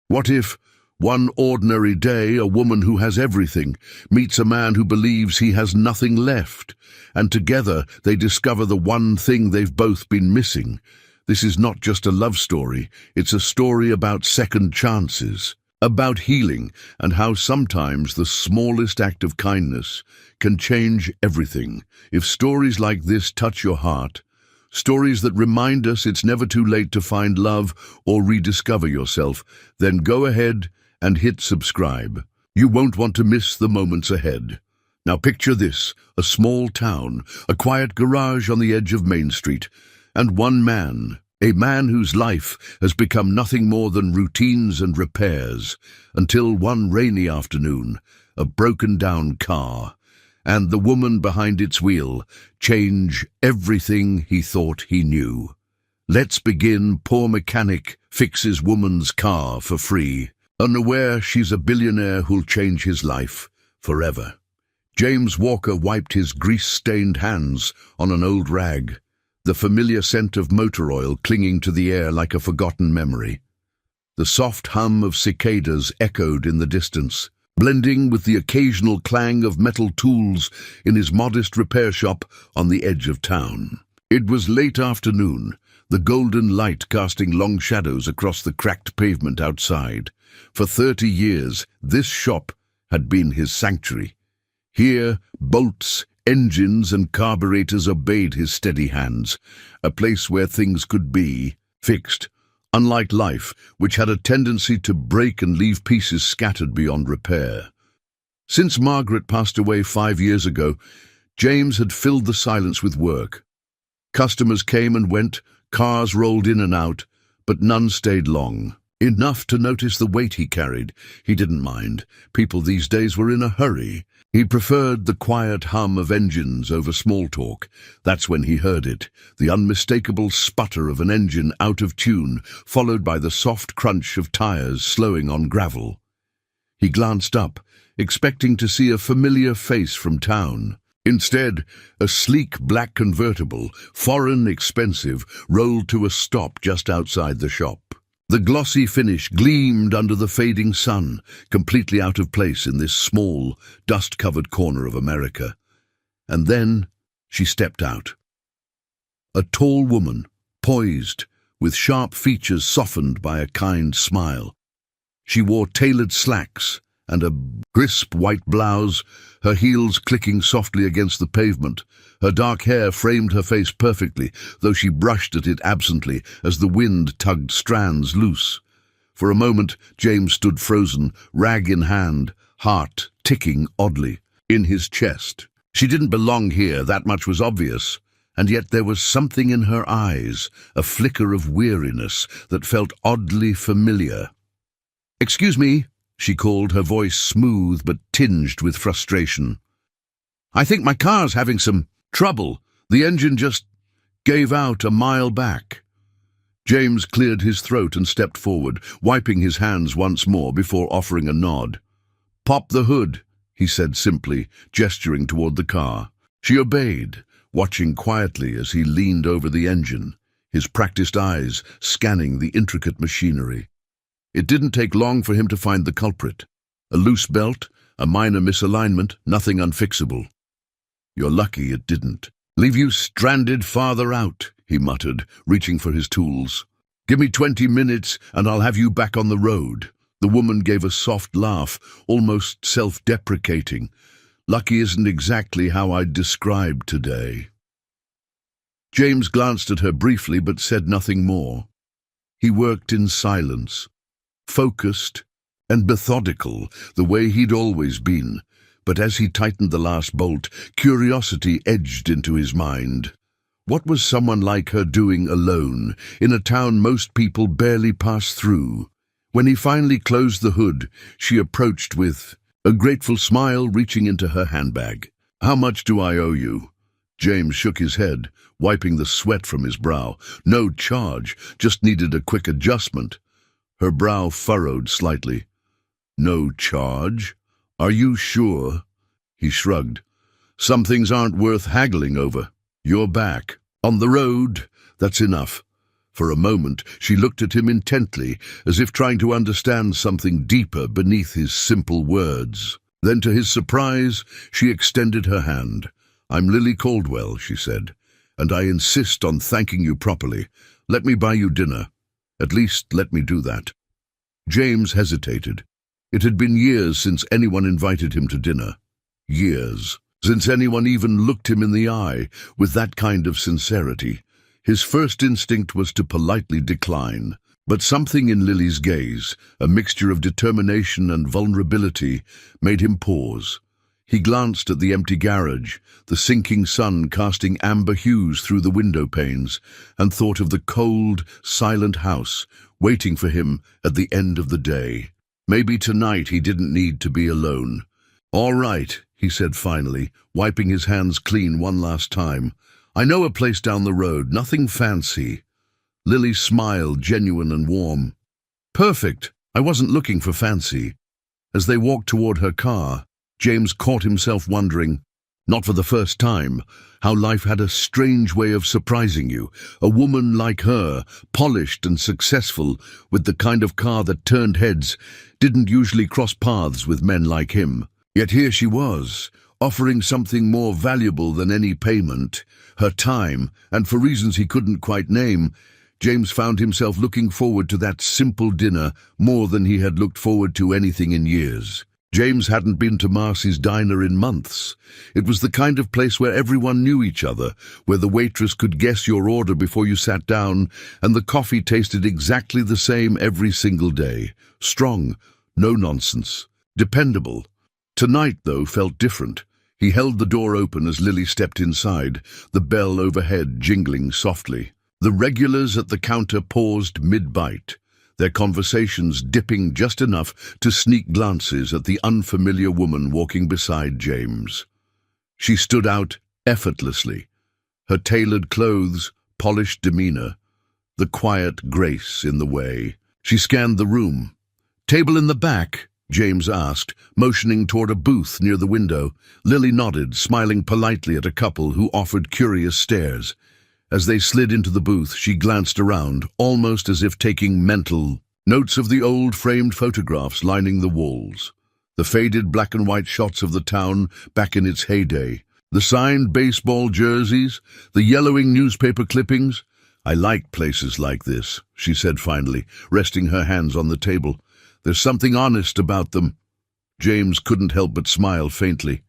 What if, one ordinary day, a woman who has everything meets a man who believes he has nothing left, and together they discover the one thing they've both been missing? This is not just a love story, it's a story about second chances, about healing, and how sometimes the smallest act of kindness can change everything. If stories like this touch your heart, stories that remind us it's never too late to find love or rediscover yourself, then go ahead and hit subscribe. You won't want to miss the moments ahead. Now picture this, a small town, a quiet garage on the edge of Main Street, and one man, a man whose life has become nothing more than routines and repairs, until one rainy afternoon, a broken-down car, and the woman behind its wheel, change everything he thought he knew. Let's begin. Poor mechanic fixes woman's car for free, unaware she's a billionaire who'll change his life forever. James Walker wiped his grease-stained hands on an old rag, the familiar scent of motor oil clinging to the air like a forgotten memory. The soft hum of cicadas echoed in the distance, blending with the occasional clang of metal tools in his modest repair shop on the edge of town. It was late afternoon, the golden light casting long shadows across the cracked pavement outside. For 30 years, this shop had been his sanctuary. Here, bolts, engines, and carburetors obeyed his steady hands, a place where things could be fixed, unlike life, which had a tendency to break and leave pieces scattered beyond repair. Since Margaret passed away 5 years ago, James had filled the silence with work. Customers came and went, cars rolled in and out, but none stayed long. Enough to notice the weight he carried. He didn't mind. People these days were in a hurry. He preferred the quiet hum of engines over small talk. That's when he heard it, the unmistakable sputter of an engine out of tune, followed by the soft crunch of tires slowing on gravel. He glanced up, expecting to see a familiar face from town. Instead, a sleek black convertible, foreign expensive, rolled to a stop just outside the shop. The glossy finish gleamed under the fading sun, completely out of place in this small, dust-covered corner of America. And then she stepped out. A tall woman, poised, with sharp features softened by a kind smile. She wore tailored slacks and a crisp white blouse, her heels clicking softly against the pavement. Her dark hair framed her face perfectly, though she brushed at it absently as the wind tugged strands loose. For a moment, James stood frozen, rag in hand, heart ticking oddly in his chest. She didn't belong here, that much was obvious, and yet there was something in her eyes, a flicker of weariness that felt oddly familiar. "Excuse me," she called, her voice smooth but tinged with frustration. "I think my car's having some trouble. The engine just gave out a mile back." James cleared his throat and stepped forward, wiping his hands once more before offering a nod. "Pop the hood," he said simply, gesturing toward the car. She obeyed, watching quietly as he leaned over the engine, his practiced eyes scanning the intricate machinery. It didn't take long for him to find the culprit. A loose belt, a minor misalignment, nothing unfixable. "You're lucky it didn't. Leave you stranded farther out," he muttered, reaching for his tools. "Give me 20 minutes and I'll have you back on the road." The woman gave a soft laugh, almost self-deprecating. "Lucky isn't exactly how I'd describe today." James glanced at her briefly but said nothing more. He worked in silence, focused and methodical, the way he'd always been. But as he tightened the last bolt, curiosity edged into his mind. What was someone like her doing alone, in a town most people barely pass through? When he finally closed the hood, she approached with a grateful smile, reaching into her handbag. "How much do I owe you?" James shook his head, wiping the sweat from his brow. "No charge, just needed a quick adjustment." Her brow furrowed slightly. "No charge? Are you sure?" He shrugged. "Some things aren't worth haggling over. You're back. On the road, that's enough. For a moment, she looked at him intently, as if trying to understand something deeper beneath his simple words. Then, to his surprise, she extended her hand. "I'm Lily Caldwell," she said, "and I insist on thanking you properly. Let me buy you dinner. At least, let me do that." James hesitated. It had been years since anyone invited him to dinner. Years. Since anyone even looked him in the eye with that kind of sincerity. His first instinct was to politely decline, but something in Lily's gaze, a mixture of determination and vulnerability, made him pause. He glanced at the empty garage, the sinking sun casting amber hues through the window panes, and thought of the cold, silent house waiting for him at the end of the day. Maybe tonight he didn't need to be alone. "All right," he said finally, wiping his hands clean one last time. "I know a place down the road, nothing fancy." Lily smiled, genuine and warm. "Perfect. I wasn't looking for fancy." As they walked toward her car, James caught himself wondering, not for the first time, how life had a strange way of surprising you. A woman like her, polished and successful, with the kind of car that turned heads, didn't usually cross paths with men like him. Yet here she was, offering something more valuable than any payment, her time, and for reasons he couldn't quite name, James found himself looking forward to that simple dinner more than he had looked forward to anything in years. James hadn't been to Marcy's diner in months. It was the kind of place where everyone knew each other, where the waitress could guess your order before you sat down, and the coffee tasted exactly the same every single day. Strong, no nonsense, dependable. Tonight, though, felt different. He held the door open as Lily stepped inside, the bell overhead jingling softly. The regulars at the counter paused mid-bite, their conversations dipping just enough to sneak glances at the unfamiliar woman walking beside James. She stood out effortlessly, her tailored clothes, polished demeanor, the quiet grace in the way. She scanned the room. "Table in the back?" James asked, motioning toward a booth near the window. Lily nodded, smiling politely at a couple who offered curious stares. As they slid into the booth, she glanced around, almost as if taking mental notes of the old framed photographs lining the walls. The faded black and white shots of the town back in its heyday. The signed baseball jerseys, the yellowing newspaper clippings. "I like places like this," she said finally, resting her hands on the table. "There's something honest about them." James couldn't help but smile faintly.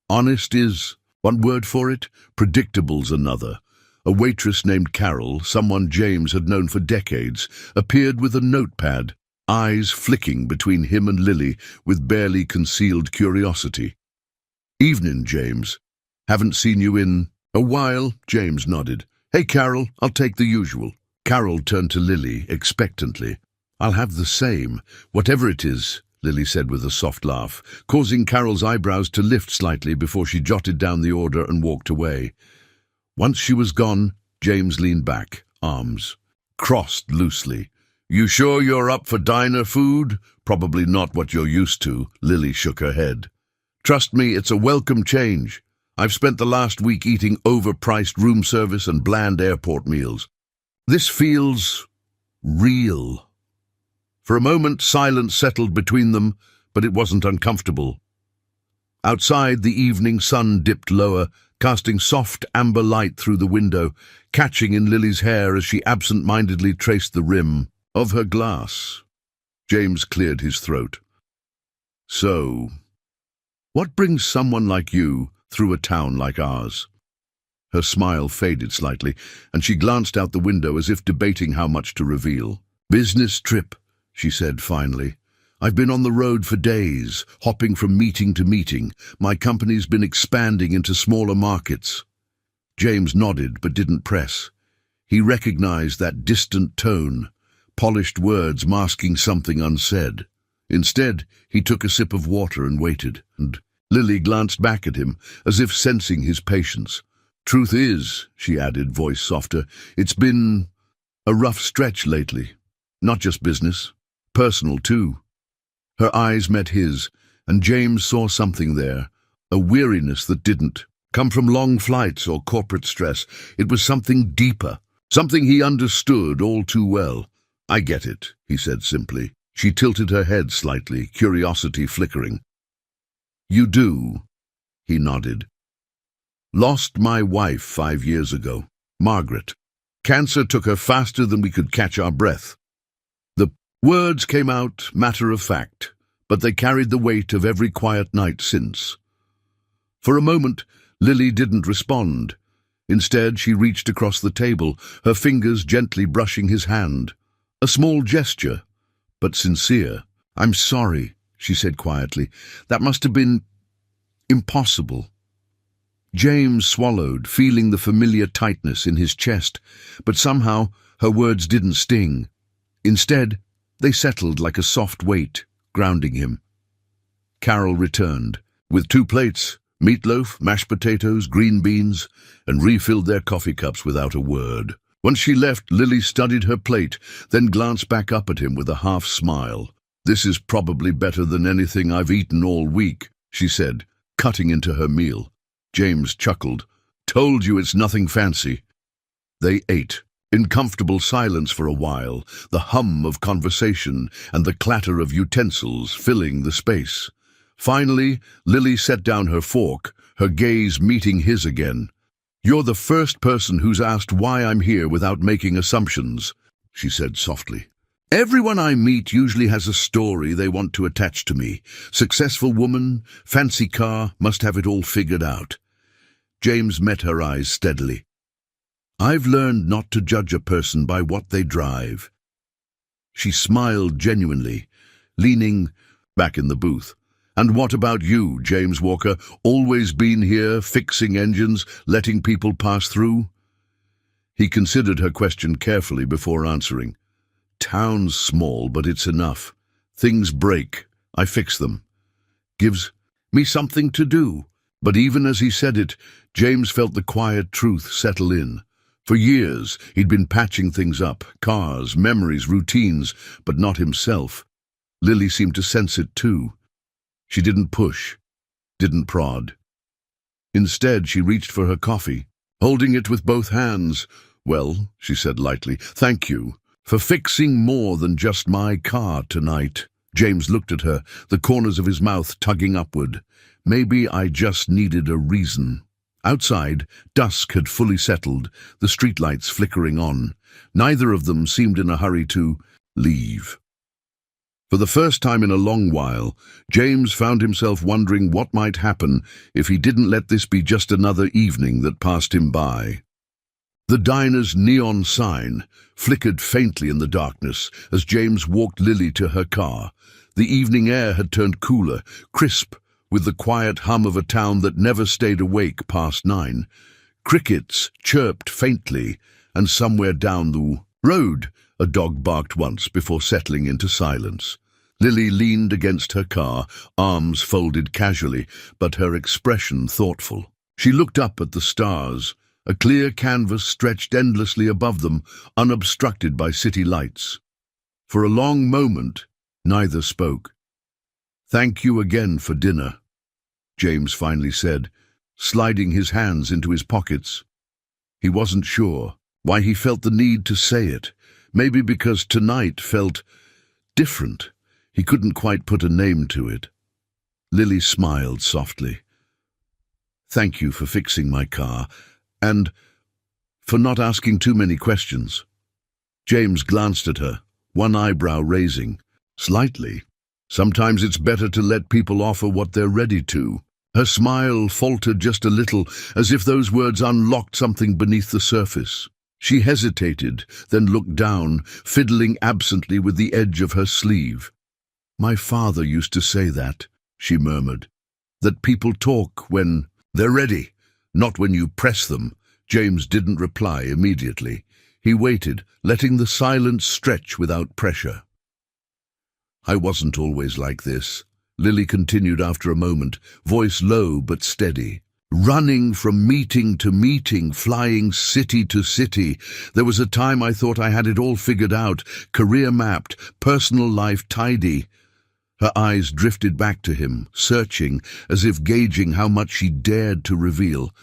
Honest is one word for it, predictable's another. A waitress named Carol, someone James had known for decades, appeared with a notepad, eyes flicking between him and Lily with barely concealed curiosity. "Evening, James. Haven't seen you in a while," James nodded. "Hey, Carol, I'll take the usual." Carol turned to Lily expectantly. "I'll have the same, whatever it is," Lily said with a soft laugh, causing Carol's eyebrows to lift slightly before she jotted down the order and walked away. Once she was gone, James leaned back, arms crossed loosely. "You sure you're up for diner food?" "Probably not what you're used to," Lily shook her head. "Trust me, it's a welcome change. I've spent the last week eating overpriced room service and bland airport meals. This feels real." For a moment, silence settled between them, but it wasn't uncomfortable. Outside, the evening sun dipped lower, casting soft amber light through the window, catching in Lily's hair as she absent-mindedly traced the rim of her glass. James cleared his throat. "So, what brings someone like you through a town like ours?" Her smile faded slightly, and she glanced out the window as if debating how much to reveal. "Business trip," she said finally. "I've been on the road for days, hopping from meeting to meeting. My company's been expanding into smaller markets." James nodded but didn't press. He recognized that distant tone, polished words masking something unsaid. Instead, he took a sip of water and waited, and Lily glanced back at him, as if sensing his patience. "Truth is," she added, voice softer, "it's been a rough stretch lately. Not just business, personal too." Her eyes met his, and James saw something there, a weariness that didn't come from long flights or corporate stress. It was something deeper, Something he understood all too well. "I get it," he said simply. She tilted her head slightly, curiosity flickering. "You do?" He nodded. "Lost my wife 5 years ago, Margaret. Cancer took her faster than we could catch our breath." The words came out matter of fact, but they carried the weight of every quiet night since. For a moment, Lily didn't respond. Instead, she reached across the table, her fingers gently brushing his hand. A small gesture, but sincere. "I'm sorry," she said quietly. "That must have been impossible." James swallowed, feeling the familiar tightness in his chest, but somehow her words didn't sting. Instead, they settled like a soft weight, grounding him. Carol returned, with 2 plates, meatloaf, mashed potatoes, green beans, and refilled their coffee cups without a word. Once she left, Lily studied her plate, then glanced back up at him with a half smile. "This is probably better than anything I've eaten all week," she said, cutting into her meal. James chuckled. "Told you it's nothing fancy." They ate, in comfortable silence for a while, the hum of conversation and the clatter of utensils filling the space. Finally, Lily set down her fork, her gaze meeting his again. "You're the first person who's asked why I'm here without making assumptions," she said softly. "Everyone I meet usually has a story they want to attach to me. Successful woman, fancy car, must have it all figured out." James met her eyes steadily. "I've learned not to judge a person by what they drive." She smiled genuinely, leaning back in the booth. "And what about you, James Walker? Always been here, fixing engines, letting people pass through?" He considered her question carefully before answering. "Town's small, but it's enough. Things break, I fix them. Gives me something to do." But even as he said it, James felt the quiet truth settle in. For years, he'd been patching things up, cars, memories, routines, but not himself. Lily seemed to sense it too. She didn't push, didn't prod. Instead, she reached for her coffee, holding it with both hands. "Well," she said lightly, "thank you for fixing more than just my car tonight." James looked at her, the corners of his mouth tugging upward. Maybe I just needed a reason. Outside, dusk had fully settled, the streetlights flickering on. Neither of them seemed in a hurry to leave. For the first time in a long while, James found himself wondering what might happen if he didn't let this be just another evening that passed him by. The diner's neon sign flickered faintly in the darkness as James walked Lily to her car. The evening air had turned cooler, crisp, with the quiet hum of a town that never stayed awake past 9. Crickets chirped faintly, and somewhere down the road, a dog barked once before settling into silence. Lily leaned against her car, arms folded casually, but her expression thoughtful. She looked up at the stars. A clear canvas stretched endlessly above them, unobstructed by city lights. For a long moment, neither spoke. "Thank you again for dinner," James finally said, sliding his hands into his pockets. He wasn't sure why he felt the need to say it. Maybe because tonight felt different. He couldn't quite put a name to it. Lily smiled softly. "Thank you for fixing my car, and for not asking too many questions." James glanced at her, one eyebrow raising, slightly. "Sometimes it's better to let people offer what they're ready to." Her smile faltered just a little, as if those words unlocked something beneath the surface. She hesitated, then looked down, fiddling absently with the edge of her sleeve. "My father used to say that," she murmured, "that people talk when they're ready, not when you press them." James didn't reply immediately. He waited, letting the silence stretch without pressure. "I wasn't always like this," Lily continued after a moment, voice low but steady. "Running from meeting to meeting, flying city to city. There was a time I thought I had it all figured out, career mapped, personal life tidy." Her eyes drifted back to him, searching, as if gauging how much she dared to reveal.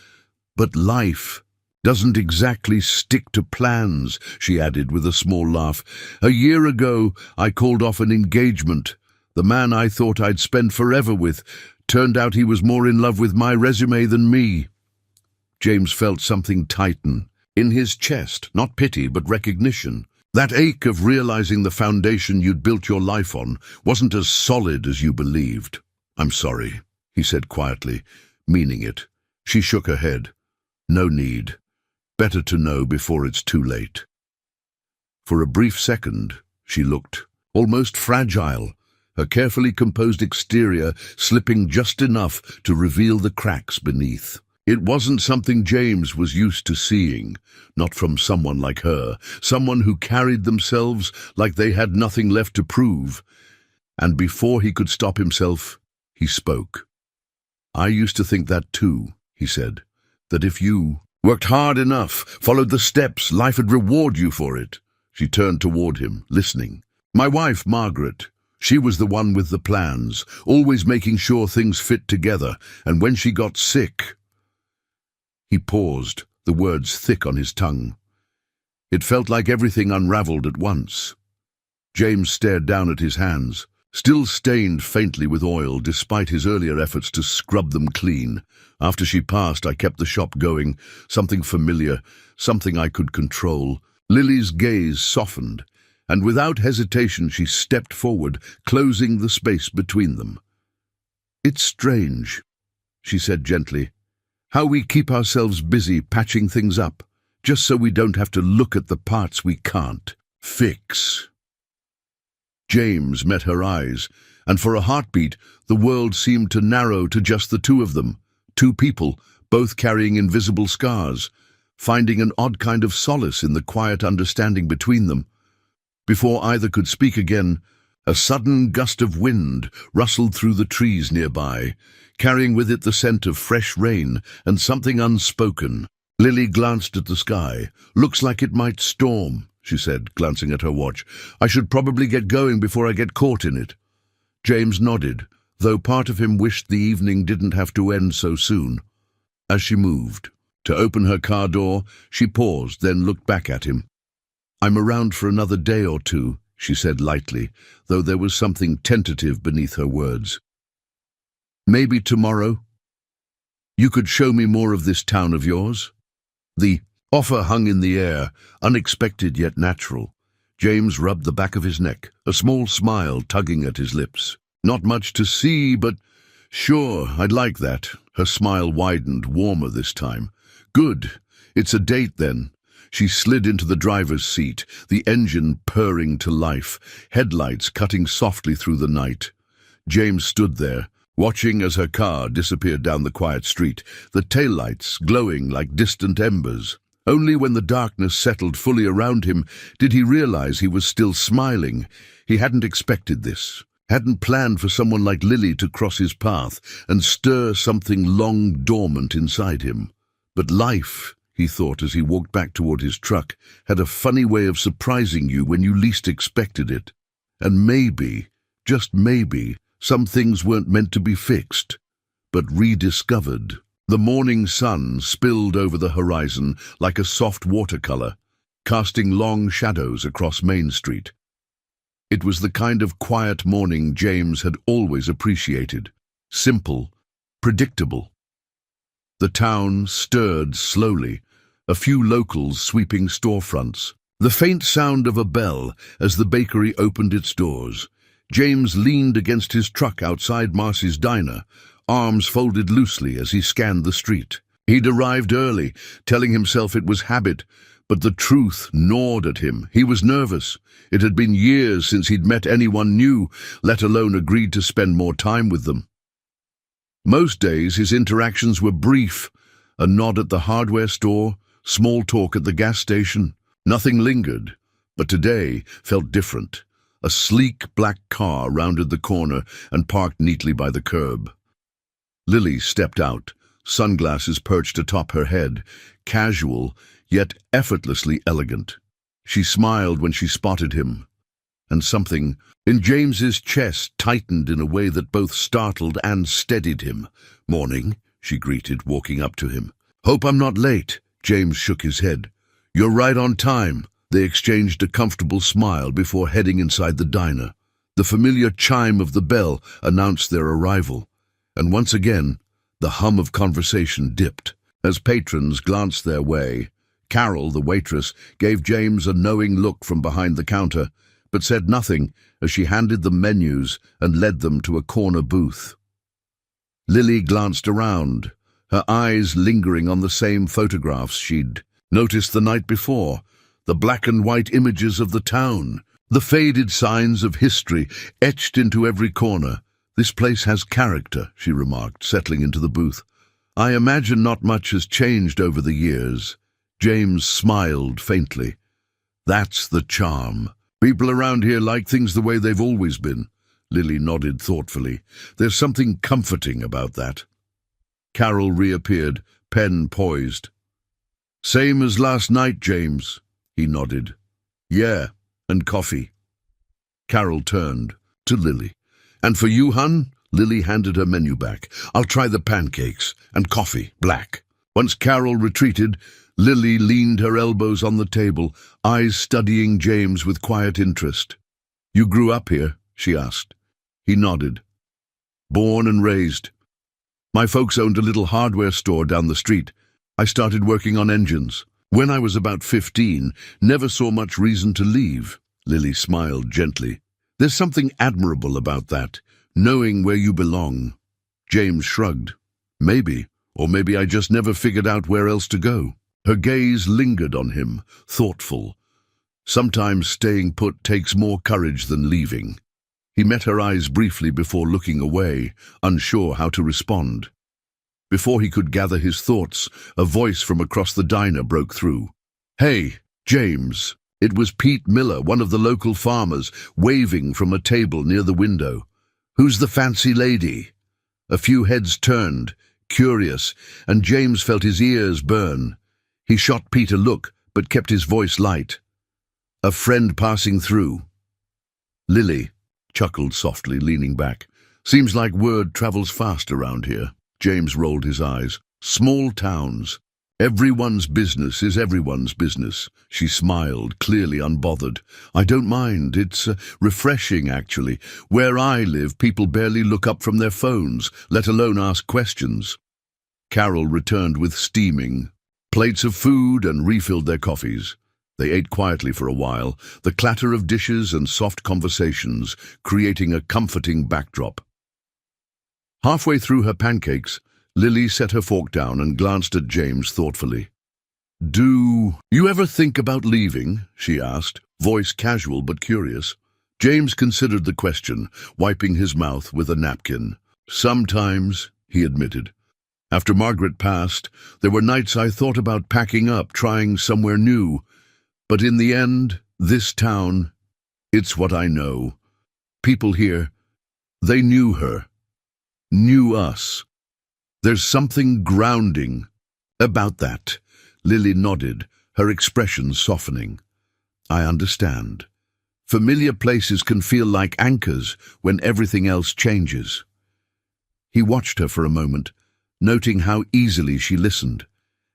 "But life Doesn't exactly stick to plans, she added with a small laugh. A year ago, I called off an engagement. The man I thought I'd spend forever with turned out he was more in love with my resume than me. James felt something tighten in his chest, not pity but recognition. That ache of realizing the foundation you'd built your life on wasn't as solid as you believed. I'm sorry, he said quietly, meaning it. She shook her head. No need. Better to know before it's too late. For a brief second, she looked, almost fragile, her carefully composed exterior slipping just enough to reveal the cracks beneath. It wasn't something James was used to seeing, not from someone like her, someone who carried themselves like they had nothing left to prove. And before he could stop himself, he spoke. I used to think that too, he said, that if you worked hard enough, followed the steps, life would reward you for it. She turned toward him, listening. My wife, Margaret, she was the one with the plans, always making sure things fit together, and when she got sick... He paused, the words thick on his tongue. It felt like everything unraveled at once. James stared down at his hands, still stained faintly with oil despite his earlier efforts to scrub them clean. After she passed, I kept the shop going, something familiar, something I could control. Lily's gaze softened, and without hesitation she stepped forward, closing the space between them. It's strange, she said gently, how we keep ourselves busy patching things up, just so we don't have to look at the parts we can't fix. James met her eyes, and for a heartbeat, the world seemed to narrow to just the two of them, two people, both carrying invisible scars, finding an odd kind of solace in the quiet understanding between them. Before either could speak again, a sudden gust of wind rustled through the trees nearby, carrying with it the scent of fresh rain and something unspoken. Lily glanced at the sky. Looks like it might storm, she said, glancing at her watch. I should probably get going before I get caught in it. James nodded, though part of him wished the evening didn't have to end so soon. As she moved to open her car door, she paused, then looked back at him. I'm around for another day or two, she said lightly, though there was something tentative beneath her words. Maybe tomorrow? You could show me more of this town of yours? The offer hung in the air, unexpected yet natural. James rubbed the back of his neck, a small smile tugging at his lips. Not much to see, but sure, I'd like that. Her smile widened, warmer this time. Good. It's a date then. She slid into the driver's seat, the engine purring to life, headlights cutting softly through the night. James stood there, watching as her car disappeared down the quiet street, the taillights glowing like distant embers. Only when the darkness settled fully around him did he realize he was still smiling. He hadn't expected this, hadn't planned for someone like Lily to cross his path and stir something long dormant inside him. But life, he thought as he walked back toward his truck, had a funny way of surprising you when you least expected it. And maybe, just maybe, some things weren't meant to be fixed, but rediscovered. The morning sun spilled over the horizon like a soft watercolor, casting long shadows across Main Street. It was the kind of quiet morning James had always appreciated. Simple, predictable. The town stirred slowly, a few locals sweeping storefronts. The faint sound of a bell as the bakery opened its doors. James leaned against his truck outside Marcy's diner, arms folded loosely as he scanned the street. He'd arrived early, telling himself it was habit, but the truth gnawed at him. He was nervous. It had been years since he'd met anyone new, let alone agreed to spend more time with them. Most days his interactions were brief, a nod at the hardware store, small talk at the gas station. Nothing lingered, but today felt different. A sleek black car rounded the corner and parked neatly by the curb. Lily stepped out, sunglasses perched atop her head, casual, yet effortlessly elegant. She smiled when she spotted him, and something in James's chest tightened in a way that both startled and steadied him. "Morning," she greeted, walking up to him. "Hope I'm not late," James shook his head. "You're right on time." They exchanged a comfortable smile before heading inside the diner. The familiar chime of the bell announced their arrival, and once again, the hum of conversation dipped. As patrons glanced their way, Carol, the waitress, gave James a knowing look from behind the counter, but said nothing as she handed them menus and led them to a corner booth. Lily glanced around, her eyes lingering on the same photographs she'd noticed the night before, the black and white images of the town, the faded signs of history etched into every corner. "This place has character," she remarked, settling into the booth. "I imagine not much has changed over the years." James smiled faintly. "That's the charm. People around here like things the way they've always been." Lily nodded thoughtfully. "There's something comforting about that." Carol reappeared, pen poised. "Same as last night, James." He nodded. "Yeah, and coffee." Carol turned to Lily. "And for you, hun?" Lily handed her menu back. "I'll try the pancakes, and coffee, black." Once Carol retreated, Lily leaned her elbows on the table, eyes studying James with quiet interest. "You grew up here?" she asked. He nodded. "Born and raised. My folks owned a little hardware store down the street. I started working on engines. When I was about 15, never saw much reason to leave." Lily smiled gently. "There's something admirable about that, knowing where you belong." James shrugged. "Maybe, or maybe I just never figured out where else to go." Her gaze lingered on him, thoughtful. Sometimes staying put takes more courage than leaving. He met her eyes briefly before looking away, unsure how to respond. Before he could gather his thoughts, a voice from across the diner broke through. "Hey, James." It was Pete Miller, one of the local farmers, waving from a table near the window. "Who's the fancy lady?" A few heads turned, curious, and James felt his ears burn. He shot Pete a look, but kept his voice light. "A friend passing through." Lily chuckled softly, leaning back. "Seems like word travels fast around here." James rolled his eyes. "Small towns. Everyone's business is everyone's business." She smiled, clearly unbothered. "I don't mind. It's refreshing, actually. Where I live, people barely look up from their phones, let alone ask questions." Carol returned with steaming plates of food and refilled their coffees. They ate quietly for a while, the clatter of dishes and soft conversations creating a comforting backdrop. Halfway through her pancakes, Lily set her fork down and glanced at James thoughtfully. "Do you ever think about leaving?" she asked, voice casual but curious. James considered the question, wiping his mouth with a napkin. "Sometimes," he admitted. "After Margaret passed, there were nights I thought about packing up, trying somewhere new. But in the end, this town, it's what I know. People here, they knew her, knew us. There's something grounding about that." Lily nodded, her expression softening. "I understand. Familiar places can feel like anchors when everything else changes." He watched her for a moment, noting how easily she listened,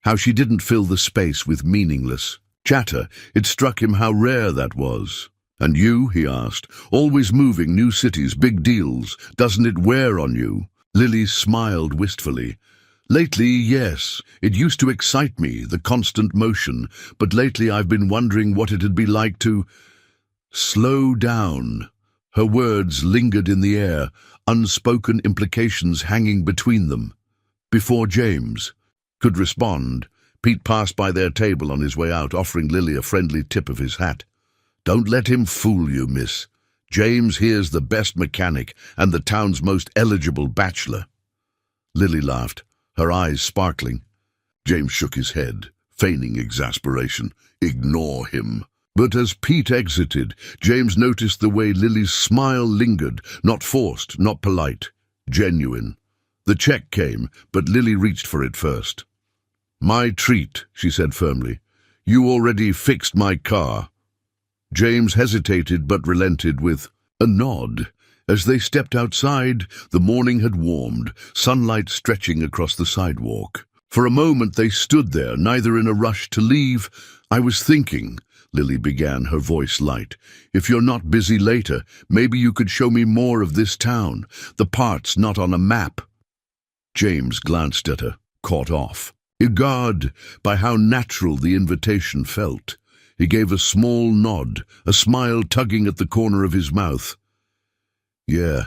how she didn't fill the space with meaningless chatter. It struck him how rare that was. "And you?" he asked. "Always moving, new cities, big deals. Doesn't it wear on you?" Lily smiled wistfully. "Lately, yes. It used to excite me, the constant motion, but lately I've been wondering what it'd be like to slow down." Her words lingered in the air, unspoken implications hanging between them. Before James could respond, Pete passed by their table on his way out, offering Lily a friendly tip of his hat. "Don't let him fool you, miss. James here's the best mechanic and the town's most eligible bachelor." Lily laughed, her eyes sparkling. James shook his head, feigning exasperation. "Ignore him." But as Pete exited, James noticed the way Lily's smile lingered, not forced, not polite, genuine. The check came, but Lily reached for it first. "My treat," she said firmly. "You already fixed my car." James hesitated but relented with a nod. As they stepped outside, the morning had warmed, sunlight stretching across the sidewalk. For a moment they stood there, neither in a rush to leave. "I was thinking," Lily began, her voice light, "if you're not busy later, maybe you could show me more of this town, the parts not on a map." James glanced at her, caught off, eagerred by how natural the invitation felt. He gave a small nod, a smile tugging at the corner of his mouth. "Yeah,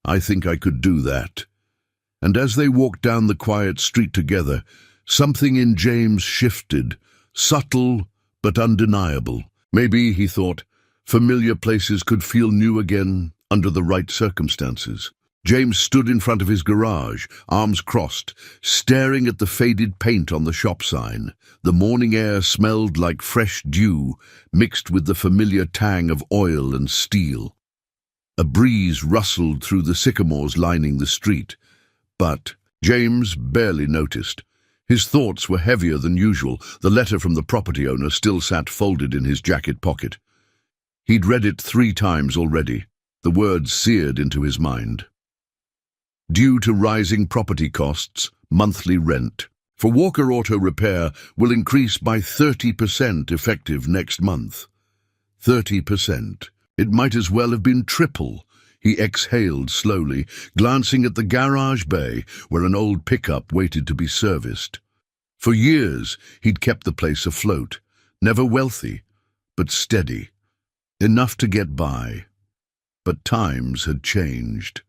I think I could do that." And as they walked down the quiet street together, something in James shifted, subtle but undeniable. Maybe, he thought, familiar places could feel new again under the right circumstances. James stood in front of his garage, arms crossed, staring at the faded paint on the shop sign. The morning air smelled like fresh dew, mixed with the familiar tang of oil and steel. A breeze rustled through the sycamores lining the street, but James barely noticed. His thoughts were heavier than usual. The letter from the property owner still sat folded in his jacket pocket. He'd read it 3 times already, the words seared into his mind. Due to rising property costs, monthly rent for Walker Auto Repair will increase by 30% effective next month. 30%. It might as well have been triple. He exhaled slowly, glancing at the garage bay where an old pickup waited to be serviced. For years, he'd kept the place afloat, never wealthy, but steady, enough to get by. But times had changed.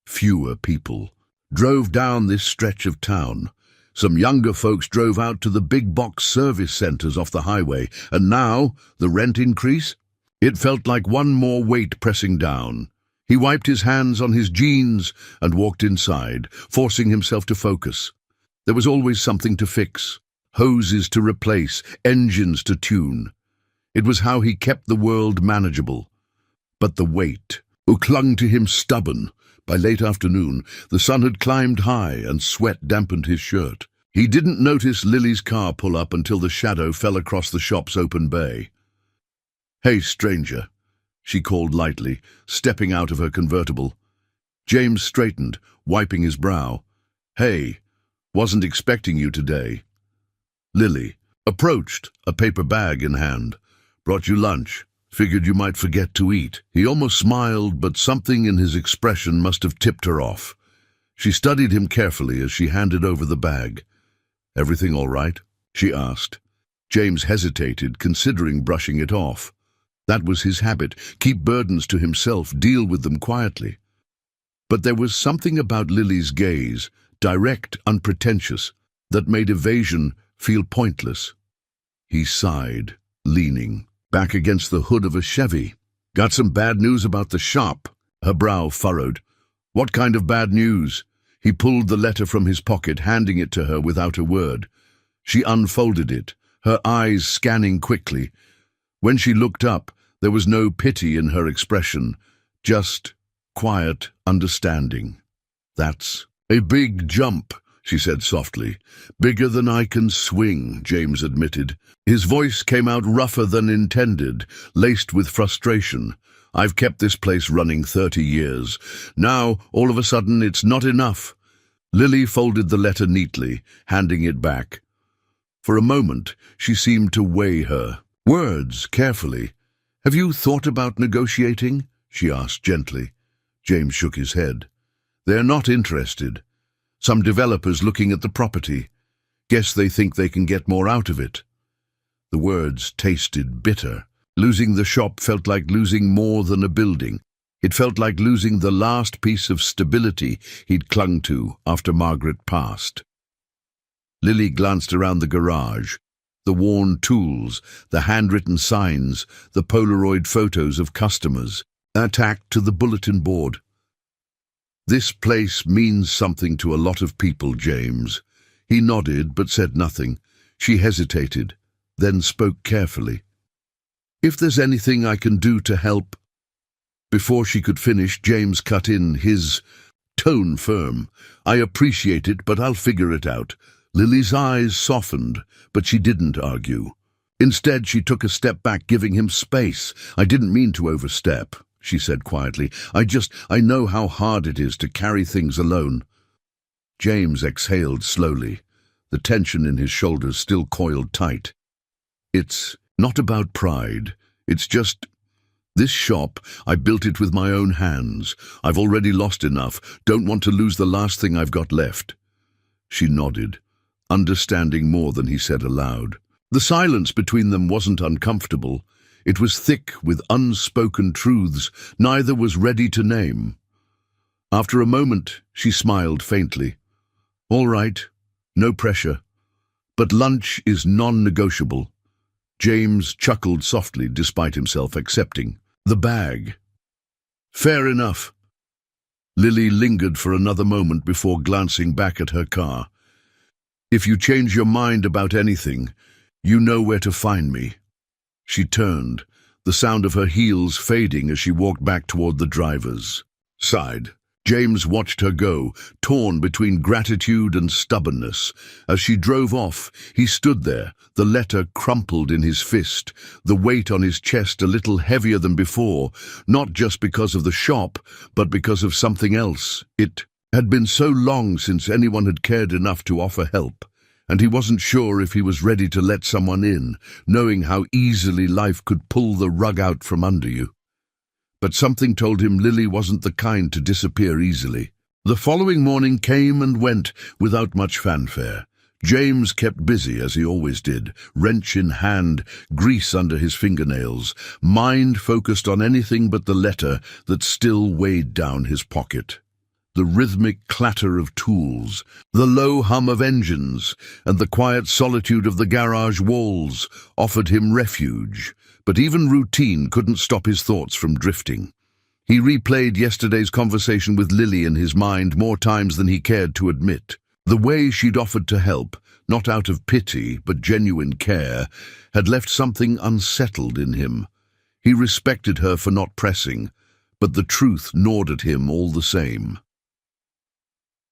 Fewer people drove down this stretch of town. Some younger folks drove out to the big box service centers off the highway, and now the rent increase? It felt like one more weight pressing down. He wiped his hands on his jeans and walked inside, forcing himself to focus. There was always something to fix, hoses to replace, engines to tune. It was how he kept the world manageable. But the weight, clung to him stubborn. By late afternoon, the sun had climbed high and sweat dampened his shirt. He didn't notice Lily's car pull up until the shadow fell across the shop's open bay. "Hey, stranger," she called lightly, stepping out of her convertible. James straightened, wiping his brow. "Hey, wasn't expecting you today." Lily approached, a paper bag in hand. "Brought you lunch. Figured you might forget to eat." He almost smiled, but something in his expression must have tipped her off. She studied him carefully as she handed over the bag. "Everything all right?" she asked. James hesitated, considering brushing it off. That was his habit, keep burdens to himself, deal with them quietly. But there was something about Lily's gaze, direct, unpretentious, that made evasion feel pointless. He sighed, leaning back against the hood of a Chevy. "Got some bad news about the shop?" Her brow furrowed. "What kind of bad news?" He pulled the letter from his pocket, handing it to her without a word. She unfolded it, her eyes scanning quickly. When she looked up, there was no pity in her expression, just quiet understanding. "That's a big jump," she said softly. "Bigger than I can swing," James admitted. His voice came out rougher than intended, laced with frustration. "I've kept this place running 30 years. Now, all of a sudden, it's not enough." Lily folded the letter neatly, handing it back. For a moment, she seemed to weigh her words carefully. "Have you thought about negotiating?" she asked gently. James shook his head. "They're not interested. Some developers looking at the property. Guess they think they can get more out of it." The words tasted bitter. Losing the shop felt like losing more than a building. It felt like losing the last piece of stability he'd clung to after Margaret passed. Lily glanced around the garage. The worn tools, the handwritten signs, the Polaroid photos of customers, tacked to the bulletin board. "This place means something to a lot of people, James." He nodded but said nothing. She hesitated, then spoke carefully. "If there's anything I can do to help—" Before she could finish, James cut in, his tone firm. "I appreciate it, but I'll figure it out." Lily's eyes softened, but she didn't argue. Instead, she took a step back, giving him space. "I didn't mean to overstep," she said quietly. I know how hard it is to carry things alone." James exhaled slowly. the tension in his shoulders still coiled tight. "It's not about pride. It's just, this shop, I built it with my own hands. I've already lost enough. Don't want to lose the last thing I've got left." She nodded, understanding more than he said aloud. The silence between them wasn't uncomfortable. It was thick with unspoken truths neither was ready to name. After a moment, she smiled faintly. "All right, no pressure. But lunch is non-negotiable." James chuckled softly despite himself accepting. "The bag." "Fair enough." Lily lingered for another moment before glancing back at her car. "If you change your mind about anything, you know where to find me." She turned, the sound of her heels fading as she walked back toward the driver's side. James watched her go, torn between gratitude and stubbornness. As she drove off, he stood there, the letter crumpled in his fist, the weight on his chest a little heavier than before, not just because of the shop, but because of something else. It had been so long since anyone had cared enough to offer help, and he wasn't sure if he was ready to let someone in, knowing how easily life could pull the rug out from under you. But something told him Lily wasn't the kind to disappear easily. The following morning came and went without much fanfare. James kept busy, as he always did, wrench in hand, grease under his fingernails, mind focused on anything but the letter that still weighed down his pocket. The rhythmic clatter of tools, the low hum of engines, and the quiet solitude of the garage walls offered him refuge. But even routine couldn't stop his thoughts from drifting. He replayed yesterday's conversation with Lily in his mind more times than he cared to admit. The way she'd offered to help, not out of pity but genuine care, had left something unsettled in him. He respected her for not pressing, but the truth gnawed at him all the same.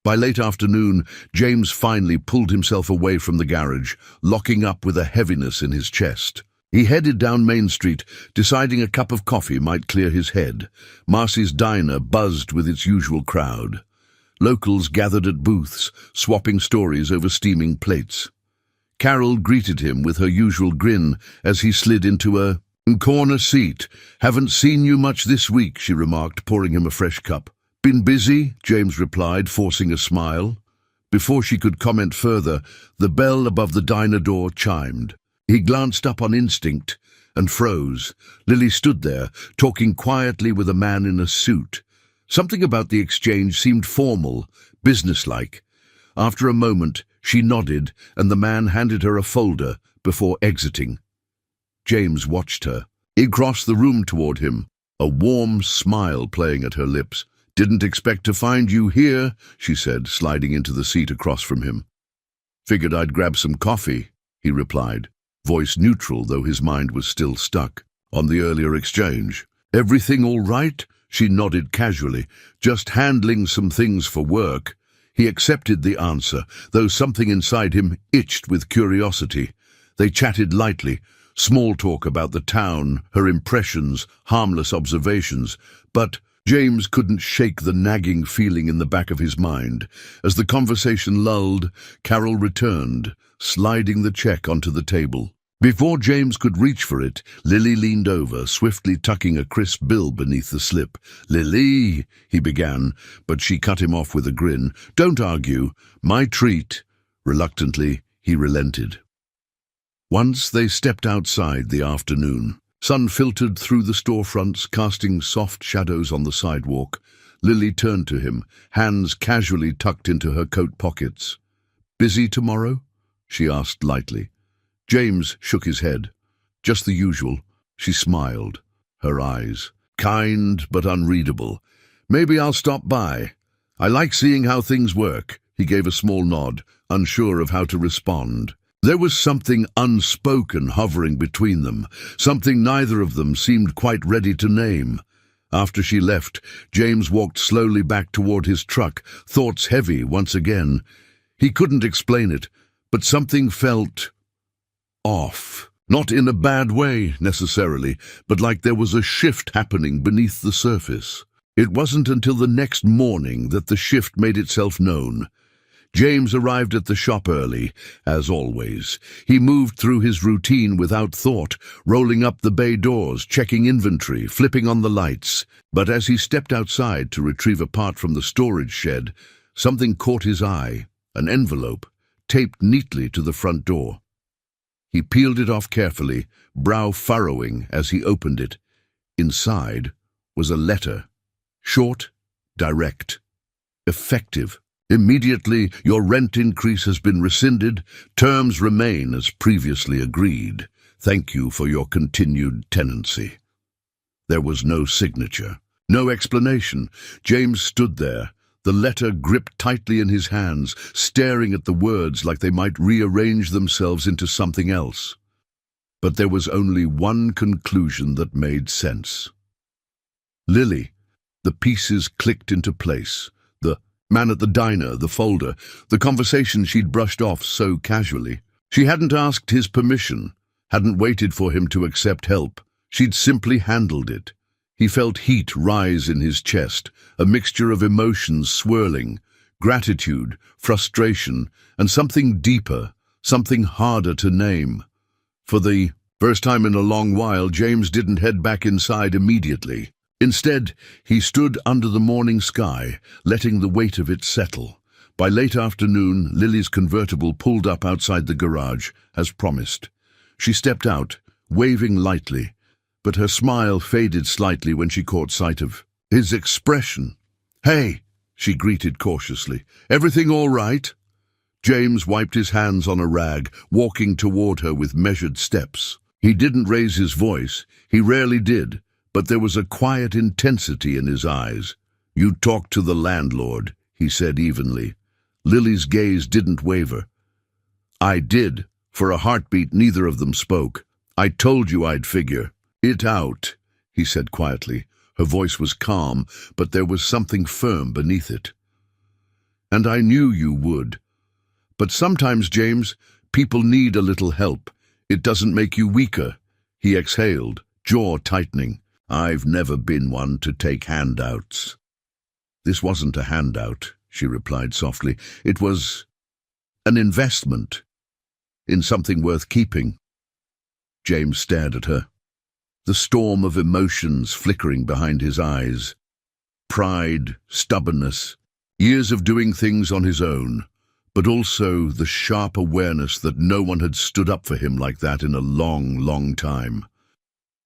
By late afternoon, James finally pulled himself away from the garage, locking up with a heaviness in his chest. He headed down Main Street, deciding a cup of coffee might clear his head. Marcy's diner buzzed with its usual crowd. Locals gathered at booths, swapping stories over steaming plates. Carol greeted him with her usual grin as he slid into a corner seat. "Haven't seen you much this week," she remarked, pouring him a fresh cup. "Been busy?" James replied, forcing a smile. Before she could comment further, the bell above the diner door chimed. He glanced up on instinct and froze. Lily stood there, talking quietly with a man in a suit. Something about the exchange seemed formal, businesslike. After a moment, she nodded, and the man handed her a folder before exiting. James watched her. He crossed the room toward him, a warm smile playing at her lips. "Didn't expect to find you here," she said, sliding into the seat across from him. "Figured I'd grab some coffee," he replied, voice neutral though his mind was still stuck on the earlier exchange. "Everything all right?" She nodded casually, "Just handling some things for work." He accepted the answer, though something inside him itched with curiosity. They chatted lightly, small talk about the town, her impressions, harmless observations, but James couldn't shake the nagging feeling in the back of his mind. As the conversation lulled, Carol returned, sliding the check onto the table. Before James could reach for it, Lily leaned over, swiftly tucking a crisp bill beneath the slip. "Lily," he began, but she cut him off with a grin. "Don't argue. My treat." Reluctantly, he relented. Once they stepped outside the afternoon. Sun filtered through the storefronts, casting soft shadows on the sidewalk. Lily turned to him, hands casually tucked into her coat pockets. "Busy tomorrow?" she asked lightly. James shook his head. "Just the usual." She smiled, her eyes kind but unreadable. "Maybe I'll stop by. I like seeing how things work." He gave a small nod, unsure of how to respond. There was something unspoken hovering between them, something neither of them seemed quite ready to name. After she left, James walked slowly back toward his truck, thoughts heavy once again. He couldn't explain it, but something felt off. Not in a bad way, necessarily, but like there was a shift happening beneath the surface. It wasn't until the next morning that the shift made itself known. James arrived at the shop early, as always. He moved through his routine without thought, rolling up the bay doors, checking inventory, flipping on the lights. But as he stepped outside to retrieve a part from the storage shed, something caught his eye, an envelope, taped neatly to the front door. He peeled it off carefully, brow furrowing as he opened it. Inside was a letter, short, direct, effective. Immediately, your rent increase has been rescinded. Terms remain as previously agreed. Thank you for your continued tenancy. There was no signature, no explanation. James stood there, the letter gripped tightly in his hands, staring at the words like they might rearrange themselves into something else. But there was only one conclusion that made sense. Lily. The pieces clicked into place. The man at the diner, the folder, the conversation she'd brushed off so casually. She hadn't asked his permission, hadn't waited for him to accept help. She'd simply handled it. He felt heat rise in his chest, a mixture of emotions swirling, gratitude, frustration, and something deeper, something harder to name. For the first time in a long while, James didn't head back inside immediately. Instead, he stood under the morning sky, letting the weight of it settle. By late afternoon, Lily's convertible pulled up outside the garage, as promised. She stepped out, waving lightly, but her smile faded slightly when she caught sight of his expression. "Hey," she greeted cautiously. "Everything all right?" James wiped his hands on a rag, walking toward her with measured steps. He didn't raise his voice. He rarely did. But there was a quiet intensity in his eyes. "You talked to the landlord," he said evenly. Lily's gaze didn't waver. "I did." For a heartbeat, neither of them spoke. "I told you I'd figure it out," he said quietly. Her voice was calm, but there was something firm beneath it. "And I knew you would. But sometimes, James, people need a little help. It doesn't make you weaker." He exhaled, jaw tightening. "I've never been one to take handouts." "This wasn't a handout," she replied softly. "It was an investment in something worth keeping." James stared at her, the storm of emotions flickering behind his eyes. Pride, stubbornness, years of doing things on his own, but also the sharp awareness that no one had stood up for him like that in a long, long time.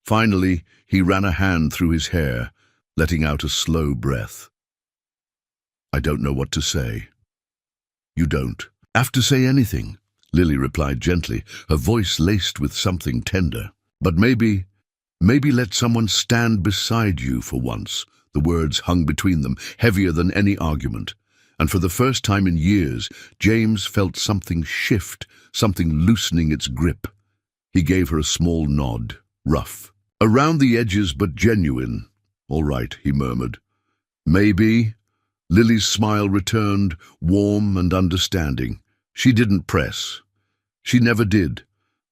Finally, he ran a hand through his hair, letting out a slow breath. "I don't know what to say." "You don't have to say anything," Lily replied gently, her voice laced with something tender. "But maybe let someone stand beside you for once." The words hung between them, heavier than any argument. And for the first time in years, James felt something shift, something loosening its grip. He gave her a small nod, rough, around the edges but genuine. "All right," he murmured. "Maybe." Lily's smile returned, warm and understanding. She didn't press. She never did.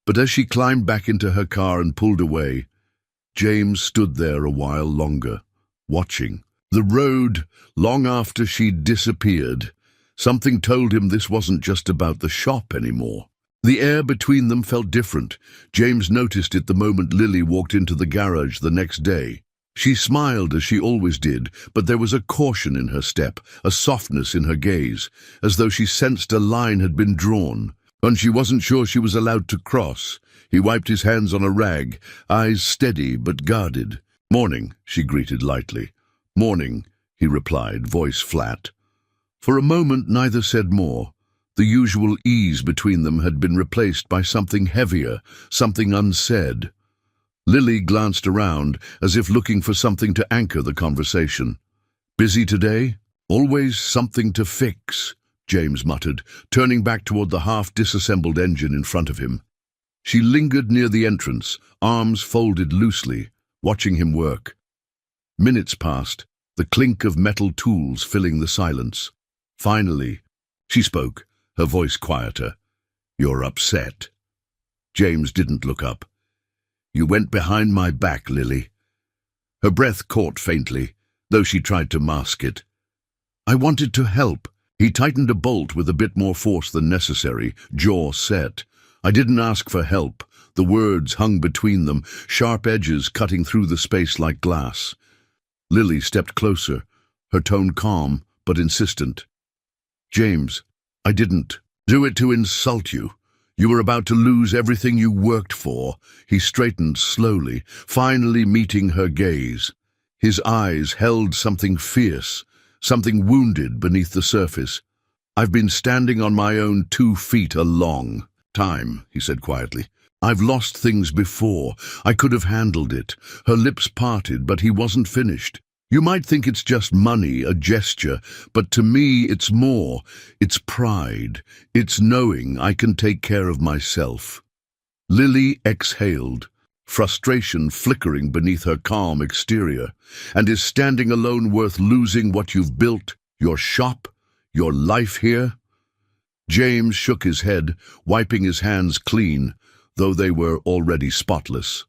But as she climbed back into her car and pulled away, James stood there a while longer, watching. The road, long after she'd disappeared. Something told him this wasn't just about the shop anymore. The air between them felt different. James noticed it the moment Lily walked into the garage the next day. She smiled as she always did, but there was a caution in her step, a softness in her gaze, as though she sensed a line had been drawn, and she wasn't sure she was allowed to cross. He wiped his hands on a rag, eyes steady but guarded. "Morning," she greeted lightly. "Morning," he replied, voice flat. For a moment neither said more. The usual ease between them had been replaced by something heavier, something unsaid. Lily glanced around, as if looking for something to anchor the conversation. "Busy today?" "Always something to fix," James muttered, turning back toward the half-disassembled engine in front of him. She lingered near the entrance, arms folded loosely, watching him work. Minutes passed, the clink of metal tools filling the silence. Finally, she spoke, her voice quieter. "You're upset." James didn't look up. "You went behind my back, Lily." Her breath caught faintly, though she tried to mask it. "I wanted to help," He tightened a bolt with a bit more force than necessary, jaw set. "I didn't ask for help." The words hung between them, sharp edges cutting through the space like glass. Lily stepped closer, her tone calm but insistent. "James, I didn't do it to insult you. You were about to lose everything you worked for." He straightened slowly, finally meeting her gaze. His eyes held something fierce, something wounded beneath the surface. "I've been standing on my own 2 feet a long time," he said quietly. "I've lost things before. I could have handled it." Her lips parted, but he wasn't finished. "You might think it's just money, a gesture, but to me it's more. It's pride. It's knowing I can take care of myself." Lily exhaled, frustration flickering beneath her calm exterior. "And is standing alone worth losing what you've built? Your shop? Your life here?" James shook his head, wiping his hands clean, though they were already spotless.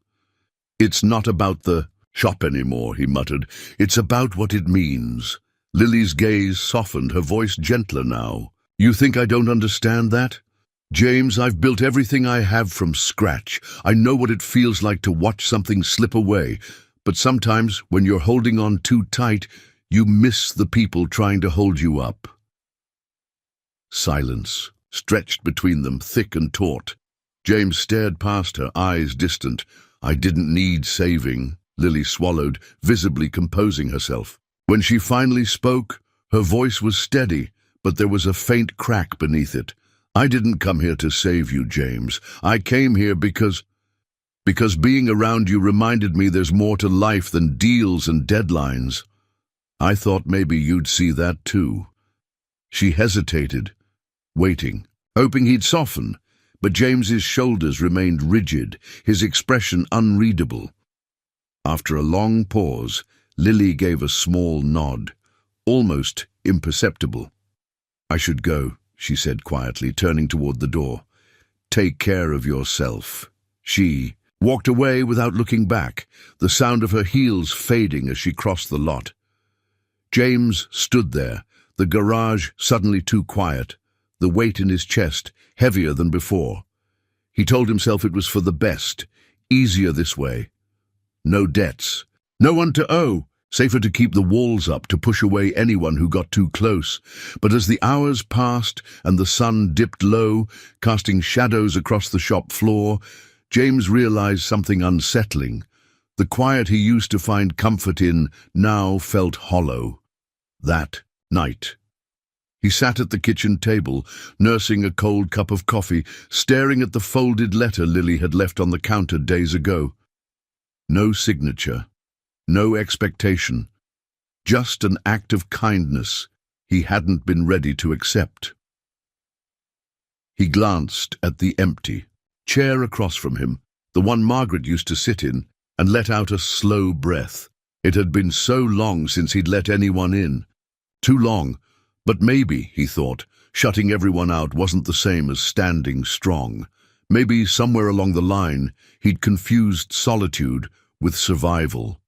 "It's not about the shop anymore," he muttered. "It's about what it means." Lily's gaze softened, her voice gentler now. "You think I don't understand that? James, I've built everything I have from scratch. I know what it feels like to watch something slip away. But sometimes, when you're holding on too tight, you miss the people trying to hold you up." Silence stretched between them, thick and taut. James stared past her, eyes distant. "I didn't need saving." Lily swallowed, visibly composing herself. When she finally spoke, her voice was steady, but there was a faint crack beneath it. "I didn't come here to save you, James. I came here because being around you reminded me there's more to life than deals and deadlines. I thought maybe you'd see that too." She hesitated, waiting, hoping he'd soften, but James's shoulders remained rigid, his expression unreadable. After a long pause, Lily gave a small nod, almost imperceptible. "I should go," she said quietly, turning toward the door. "Take care of yourself." She walked away without looking back, the sound of her heels fading as she crossed the lot. James stood there, the garage suddenly too quiet, the weight in his chest heavier than before. He told himself it was for the best, easier this way. No debts, no one to owe, safer to keep the walls up, to push away anyone who got too close. But as the hours passed and the sun dipped low, casting shadows across the shop floor, James realized something unsettling. The quiet he used to find comfort in now felt hollow. That night, he sat at the kitchen table, nursing a cold cup of coffee, staring at the folded letter Lily had left on the counter days ago. No signature, no expectation, just an act of kindness he hadn't been ready to accept. He glanced at the empty chair across from him, the one Margaret used to sit in, and let out a slow breath. It had been so long since he'd let anyone in. Too long, but maybe, he thought, shutting everyone out wasn't the same as standing strong. Maybe somewhere along the line he'd confused solitude with survival.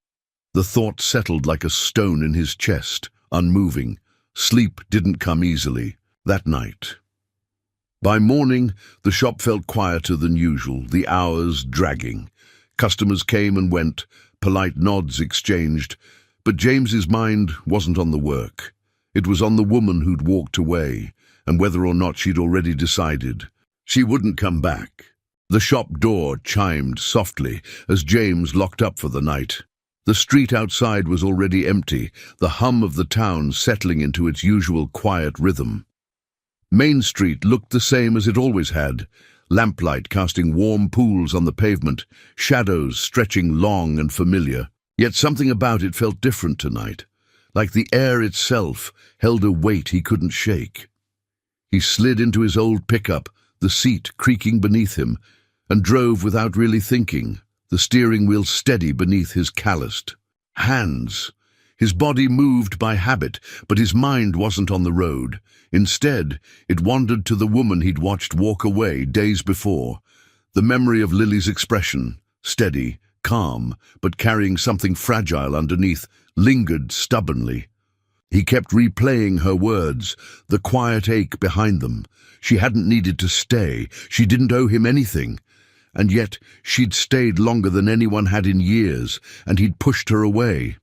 The thought settled like a stone in his chest, unmoving. Sleep didn't come easily that night. By morning, the shop felt quieter than usual, the hours dragging. Customers came and went, polite nods exchanged, but James's mind wasn't on the work. It was on the woman who'd walked away, and whether or not she'd already decided. She wouldn't come back. The shop door chimed softly as James locked up for the night. The street outside was already empty, the hum of the town settling into its usual quiet rhythm. Main Street looked the same as it always had, lamplight casting warm pools on the pavement, shadows stretching long and familiar. Yet something about it felt different tonight, like the air itself held a weight he couldn't shake. He slid into his old pickup, the seat creaking beneath him, and drove without really thinking, the steering wheel steady beneath his calloused hands. His body moved by habit, but his mind wasn't on the road. Instead, it wandered to the woman he'd watched walk away days before. The memory of Lily's expression, steady, calm, but carrying something fragile underneath, lingered stubbornly. He kept replaying her words, the quiet ache behind them. She hadn't needed to stay. She didn't owe him anything. And yet she'd stayed longer than anyone had in years, and he'd pushed her away.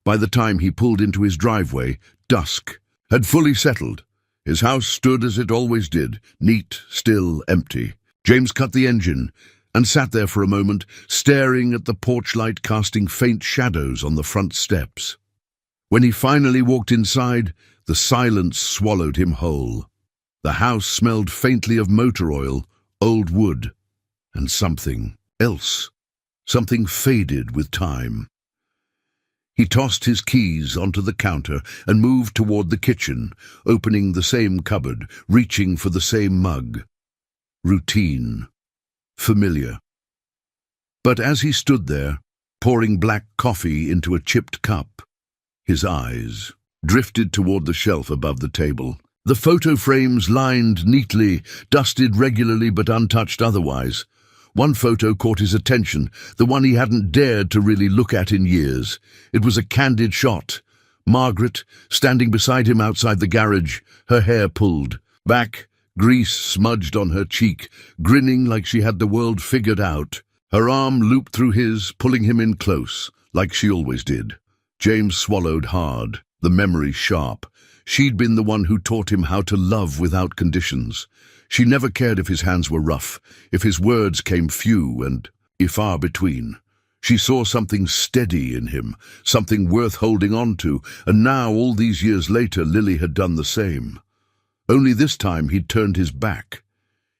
By the time he pulled into his driveway, dusk had fully settled. His house stood as it always did, neat, still, empty. James cut the engine and sat there for a moment, staring at the porch light casting faint shadows on the front steps. When he finally walked inside, the silence swallowed him whole. The house smelled faintly of motor oil, old wood, and something else. Something faded with time. He tossed his keys onto the counter and moved toward the kitchen, opening the same cupboard, reaching for the same mug. Routine. Familiar. But as he stood there, pouring black coffee into a chipped cup, his eyes drifted toward the shelf above the table. The photo frames lined neatly, dusted regularly but untouched otherwise. One photo caught his attention, the one he hadn't dared to really look at in years. It was a candid shot. Margaret, standing beside him outside the garage, her hair pulled back, grease smudged on her cheek, grinning like she had the world figured out. Her arm looped through his, pulling him in close, like she always did. James swallowed hard, the memory sharp. She'd been the one who taught him how to love without conditions. She never cared if his hands were rough, if his words came few and far between. She saw something steady in him, something worth holding on to, and now, all these years later, Lily had done the same. Only this time he'd turned his back.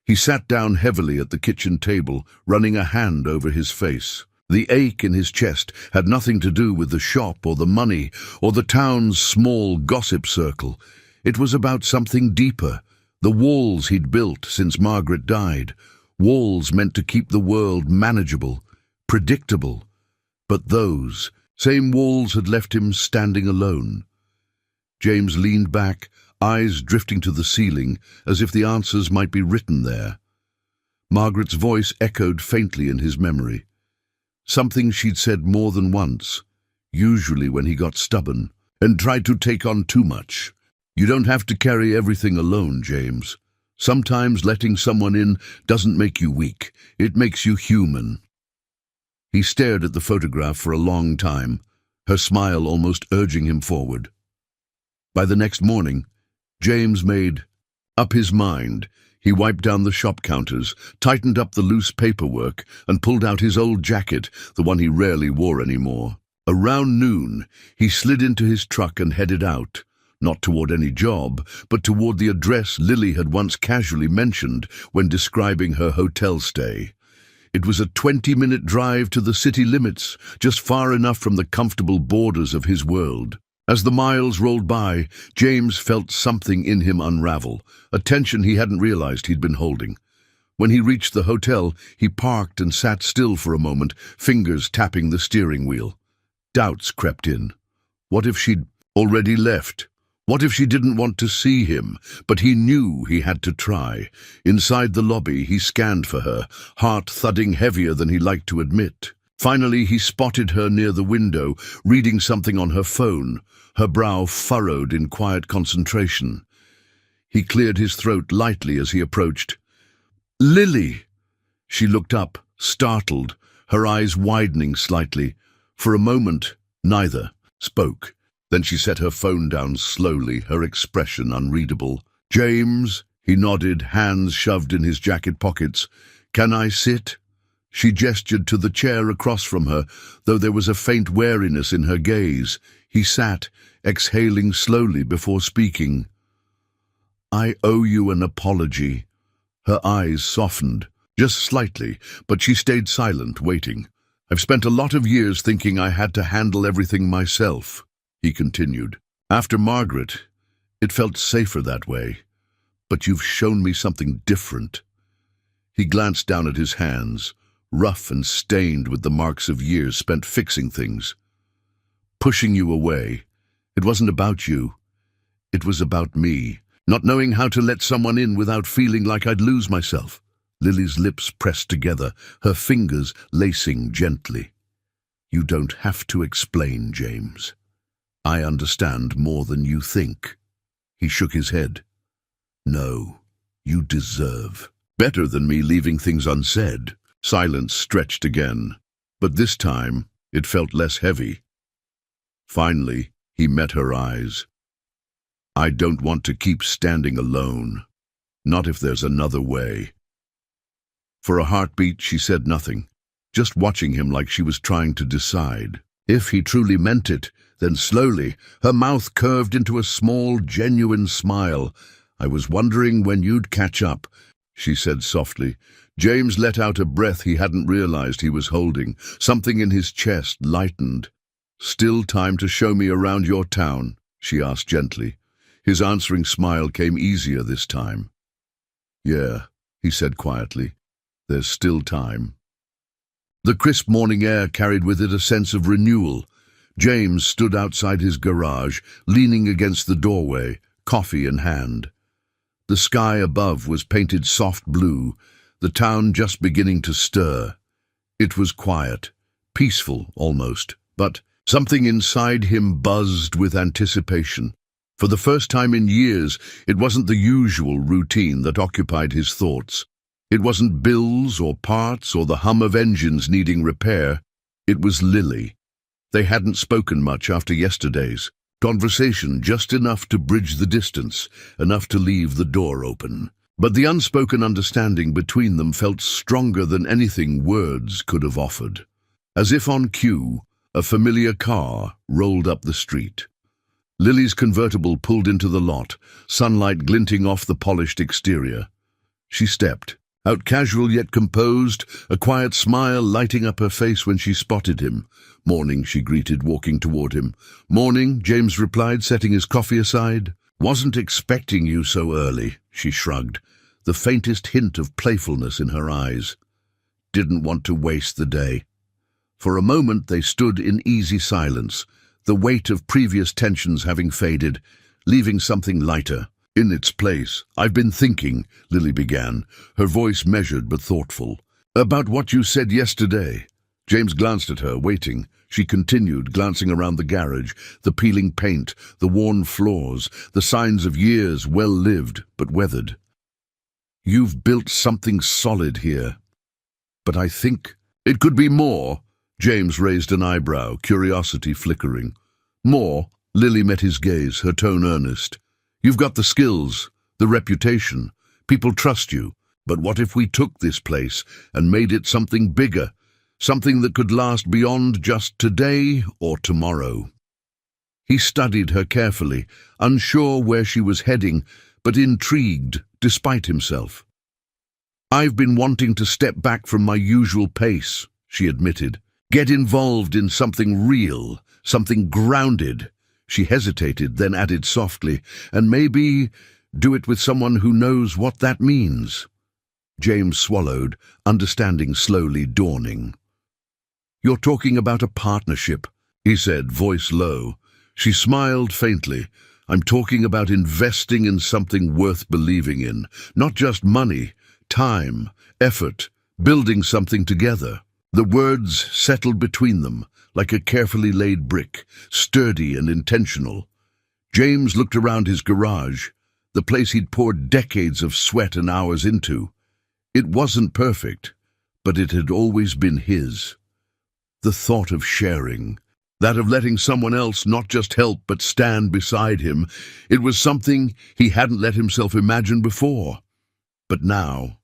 He sat down heavily at the kitchen table, running a hand over his face. The ache in his chest had nothing to do with the shop or the money or the town's small gossip circle. It was about something deeper, the walls he'd built since Margaret died, walls meant to keep the world manageable, predictable. But those same walls had left him standing alone. James leaned back, eyes drifting to the ceiling, as if the answers might be written there. Margaret's voice echoed faintly in his memory. Something she'd said more than once, usually when he got stubborn and tried to take on too much. You don't have to carry everything alone, James. Sometimes letting someone in doesn't make you weak, it makes you human. He stared at the photograph for a long time, her smile almost urging him forward. By the next morning, James made up his mind. He wiped down the shop counters, tightened up the loose paperwork, and pulled out his old jacket, the one he rarely wore anymore. Around noon, he slid into his truck and headed out, not toward any job, but toward the address Lily had once casually mentioned when describing her hotel stay. It was a 20-minute drive to the city limits, just far enough from the comfortable borders of his world. As the miles rolled by, James felt something in him unravel, a tension he hadn't realized he'd been holding. When he reached the hotel, he parked and sat still for a moment, fingers tapping the steering wheel. Doubts crept in. What if she'd already left? What if she didn't want to see him? But he knew he had to try. Inside the lobby, he scanned for her, heart thudding heavier than he liked to admit. Finally, he spotted her near the window, reading something on her phone, her brow furrowed in quiet concentration. He cleared his throat lightly as he approached. "Lily!" She looked up, startled, her eyes widening slightly. For a moment, neither spoke. Then she set her phone down slowly, her expression unreadable. "James," he nodded, hands shoved in his jacket pockets. "Can I sit?" She gestured to the chair across from her, though there was a faint wariness in her gaze. He sat, exhaling slowly before speaking. "I owe you an apology." Her eyes softened, just slightly, but she stayed silent, waiting. "I've spent a lot of years thinking I had to handle everything myself," he continued. "After Margaret, it felt safer that way. But you've shown me something different." He glanced down at his hands, rough and stained with the marks of years spent fixing things. "Pushing you away. It wasn't about you. It was about me, not knowing how to let someone in without feeling like I'd lose myself." Lily's lips pressed together, her fingers lacing gently. "You don't have to explain, James." I understand more than you think. He shook his head. No, you deserve. Better than me leaving things unsaid. Silence stretched again, but this time it felt less heavy. Finally, he met her eyes. I don't want to keep standing alone. Not if there's another way. For a heartbeat, she said nothing, just watching him like she was trying to decide. If he truly meant it, then slowly, her mouth curved into a small, genuine smile. I was wondering when you'd catch up, she said softly. James let out a breath he hadn't realized he was holding. Something in his chest lightened. Still time to show me around your town, she asked gently. His answering smile came easier this time. Yeah, he said quietly. There's still time. The crisp morning air carried with it a sense of renewal. James stood outside his garage, leaning against the doorway, coffee in hand. The sky above was painted soft blue, the town just beginning to stir. It was quiet, peaceful almost, but something inside him buzzed with anticipation. For the first time in years, it wasn't the usual routine that occupied his thoughts. It wasn't bills or parts or the hum of engines needing repair. It was Lily. They hadn't spoken much after yesterday's conversation, just enough to bridge the distance, enough to leave the door open. But the unspoken understanding between them felt stronger than anything words could have offered. As if on cue, a familiar car rolled up the street. Lily's convertible pulled into the lot, sunlight glinting off the polished exterior. She stepped, out casual yet composed, a quiet smile lighting up her face when she spotted him. Morning, she greeted, walking toward him. Morning, James replied, setting his coffee aside. Wasn't expecting you so early, she shrugged, the faintest hint of playfulness in her eyes. Didn't want to waste the day. For a moment they stood in easy silence, the weight of previous tensions having faded, leaving something lighter in its place. I've been thinking, Lily began, her voice measured but thoughtful, about what you said yesterday. James glanced at her, waiting. She continued, glancing around the garage, the peeling paint, the worn floors, the signs of years well lived but weathered. You've built something solid here. But I think it could be more. James raised an eyebrow, curiosity flickering. More? Lily met his gaze, her tone earnest. You've got the skills, the reputation. People trust you. But what if we took this place and made it something bigger? Something that could last beyond just today or tomorrow? He studied her carefully, unsure where she was heading, but intrigued despite himself. I've been wanting to step back from my usual pace, she admitted. Get involved in something real, something grounded. She hesitated, then added softly, and maybe do it with someone who knows what that means. James swallowed, understanding slowly dawning. You're talking about a partnership, he said, voice low. She smiled faintly. I'm talking about investing in something worth believing in. Not just money, time, effort, building something together. The words settled between them, like a carefully laid brick, sturdy and intentional. James looked around his garage, the place he'd poured decades of sweat and hours into. It wasn't perfect, but it had always been his. The thought of sharing, that of letting someone else not just help but stand beside him, it was something he hadn't let himself imagine before. But now,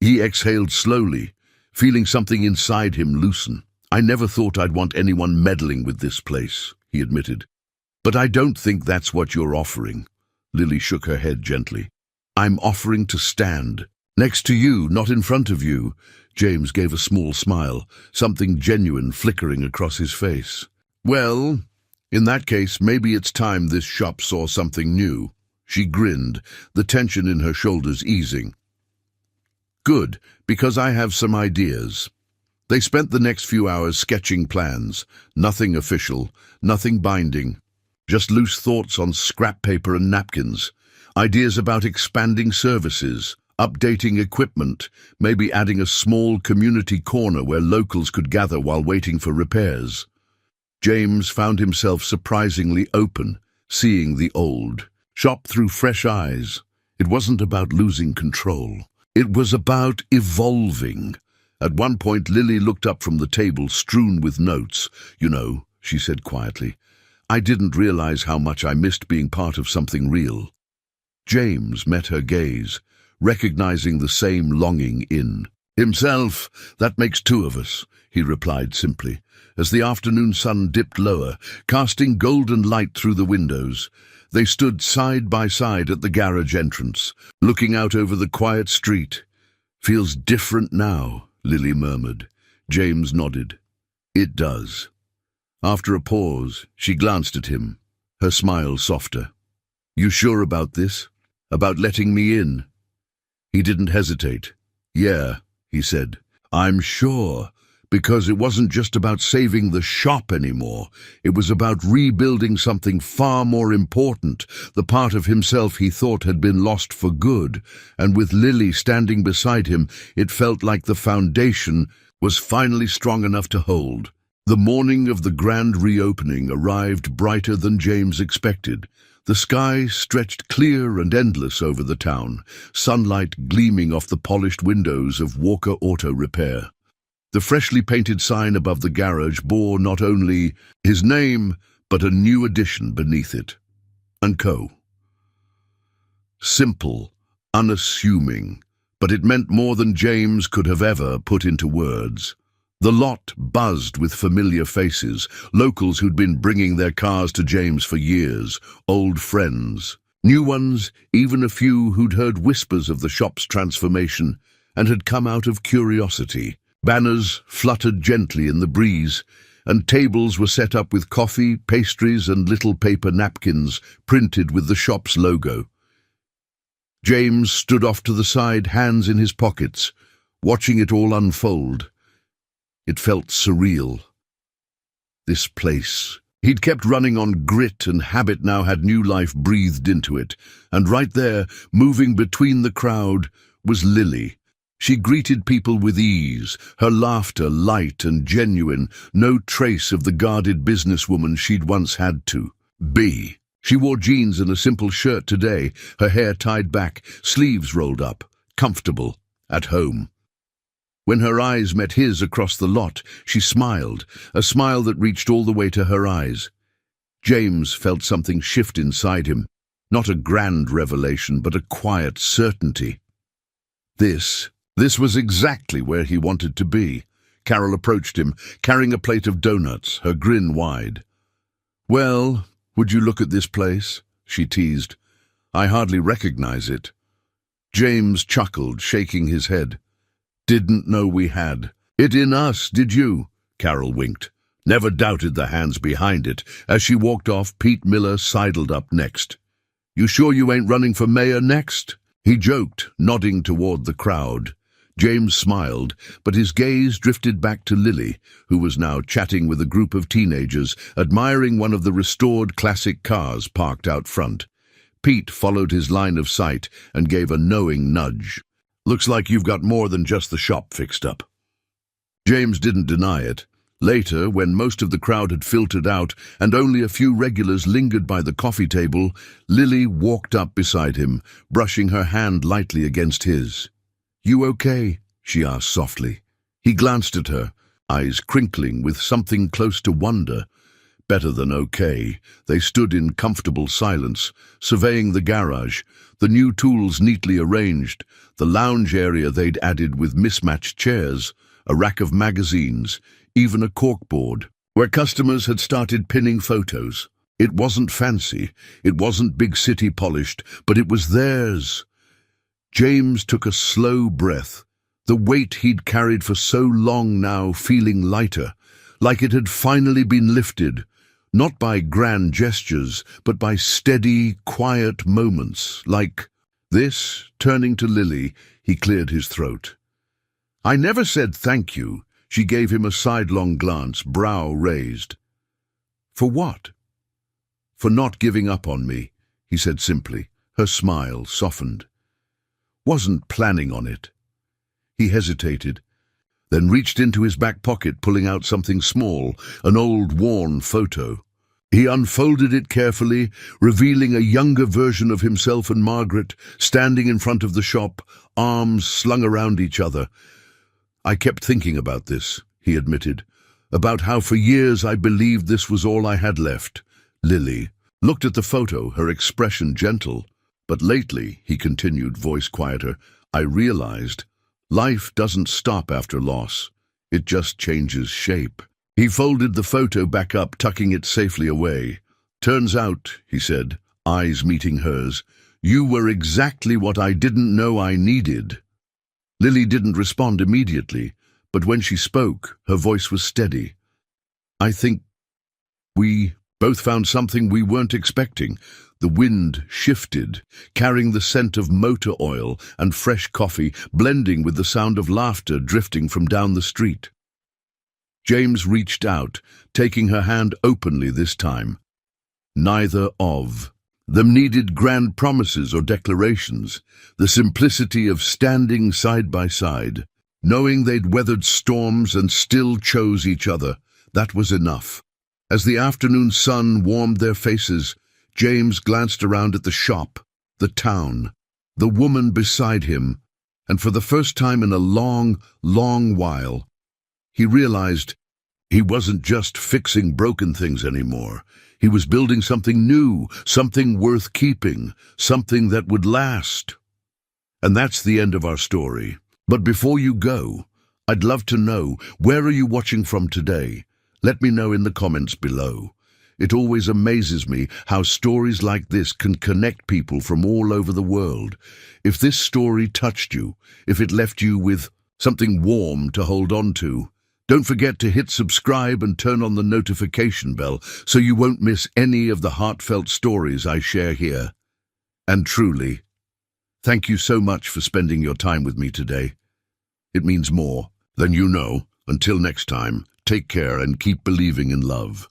he exhaled slowly, feeling something inside him loosen. I never thought I'd want anyone meddling with this place, he admitted. But I don't think that's what you're offering. Lily shook her head gently. I'm offering to stand. Next to you, not in front of you. James gave a small smile, something genuine flickering across his face. Well, in that case, maybe it's time this shop saw something new. She grinned, the tension in her shoulders easing. Good, because I have some ideas. They spent the next few hours sketching plans, nothing official, nothing binding, just loose thoughts on scrap paper and napkins, ideas about expanding services, updating equipment, maybe adding a small community corner where locals could gather while waiting for repairs. James found himself surprisingly open, seeing the old shop through fresh eyes. It wasn't about losing control. It was about evolving. At one point, Lily looked up from the table strewn with notes. "You know," she said quietly, "I didn't realize how much I missed being part of something real." James met her gaze, recognizing the same longing in himself. "That makes two of us," he replied simply, as the afternoon sun dipped lower, casting golden light through the windows. They stood side by side at the garage entrance, looking out over the quiet street. "Feels different now," Lily murmured. James nodded. "It does." After a pause, she glanced at him, her smile softer. "You sure about this? About letting me in?" He didn't hesitate. "Yeah," he said. "I'm sure, because it wasn't just about saving the shop anymore. It was about rebuilding something far more important, the part of himself he thought had been lost for good. And with Lily standing beside him, it felt like the foundation was finally strong enough to hold. The morning of the grand reopening arrived brighter than James expected. The sky stretched clear and endless over the town, sunlight gleaming off the polished windows of Walker Auto Repair. The freshly painted sign above the garage bore not only his name, but a new addition beneath it. & Co. Simple, unassuming, but it meant more than James could have ever put into words. The lot buzzed with familiar faces, locals who'd been bringing their cars to James for years, old friends, new ones, even a few who'd heard whispers of the shop's transformation and had come out of curiosity. Banners fluttered gently in the breeze, and tables were set up with coffee, pastries, and little paper napkins printed with the shop's logo. James stood off to the side, hands in his pockets, watching it all unfold. It felt surreal. This place. He'd kept running on grit, and habit now had new life breathed into it. And right there, moving between the crowd, was Lily. She greeted people with ease, her laughter light and genuine, no trace of the guarded businesswoman she'd once had to be. She wore jeans and a simple shirt today, her hair tied back, sleeves rolled up, comfortable, at home. When her eyes met his across the lot, she smiled, a smile that reached all the way to her eyes. James felt something shift inside him, not a grand revelation, but a quiet certainty. This was exactly where he wanted to be. Carol approached him, carrying a plate of donuts, her grin wide. "Well, would you look at this place?" she teased. "I hardly recognize it." James chuckled, shaking his head. "Didn't know we had it in us, did you?" Carol winked. "Never doubted the hands behind it." As she walked off, Pete Miller sidled up next. "You sure you ain't running for mayor next?" he joked, nodding toward the crowd. James smiled, but his gaze drifted back to Lily, who was now chatting with a group of teenagers, admiring one of the restored classic cars parked out front. Pete followed his line of sight and gave a knowing nudge. "Looks like you've got more than just the shop fixed up." James didn't deny it. Later, when most of the crowd had filtered out and only a few regulars lingered by the coffee table, Lily walked up beside him, brushing her hand lightly against his. "You okay?" she asked softly. He glanced at her, eyes crinkling with something close to wonder. Better than okay. They stood in comfortable silence, surveying the garage, the new tools neatly arranged, the lounge area they'd added with mismatched chairs, a rack of magazines, even a corkboard, where customers had started pinning photos. It wasn't fancy, it wasn't big city polished, but it was theirs. James took a slow breath, the weight he'd carried for so long now feeling lighter, like it had finally been lifted, not by grand gestures, but by steady, quiet moments, like this. Turning to Lily, he cleared his throat. "I never said thank you." She gave him a sidelong glance, brow raised. "For what?" "For not giving up on me," he said simply. Her smile softened. "Wasn't planning on it." He hesitated. then reached into his back pocket, pulling out something small, an old, worn photo. He unfolded it carefully, revealing a younger version of himself and Margaret, standing in front of the shop, arms slung around each other. "I kept thinking about this," he admitted, "about how for years I believed this was all I had left." Lily looked at the photo, her expression gentle. "But lately," he continued, voice quieter, "I realized life doesn't stop after loss. It just changes shape." He folded the photo back up, tucking it safely away. "Turns out," he said, eyes meeting hers, "you were exactly what I didn't know I needed." Lily didn't respond immediately, but when she spoke, her voice was steady. "I think we both found something we weren't expecting." The wind shifted, carrying the scent of motor oil and fresh coffee, blending with the sound of laughter drifting from down the street. James reached out, taking her hand openly this time. Neither of them needed grand promises or declarations. The simplicity of standing side by side, knowing they'd weathered storms and still chose each other, that was enough. As the afternoon sun warmed their faces, James glanced around at the shop, the town, the woman beside him, and for the first time in a long, long while, he realized he wasn't just fixing broken things anymore. He was building something new, something worth keeping, something that would last. And that's the end of our story. But before you go, I'd love to know, where are you watching from today? Let me know in the comments below. It always amazes me how stories like this can connect people from all over the world. If this story touched you, if it left you with something warm to hold on to, don't forget to hit subscribe and turn on the notification bell so you won't miss any of the heartfelt stories I share here. And truly, thank you so much for spending your time with me today. It means more than you know. Until next time, take care and keep believing in love.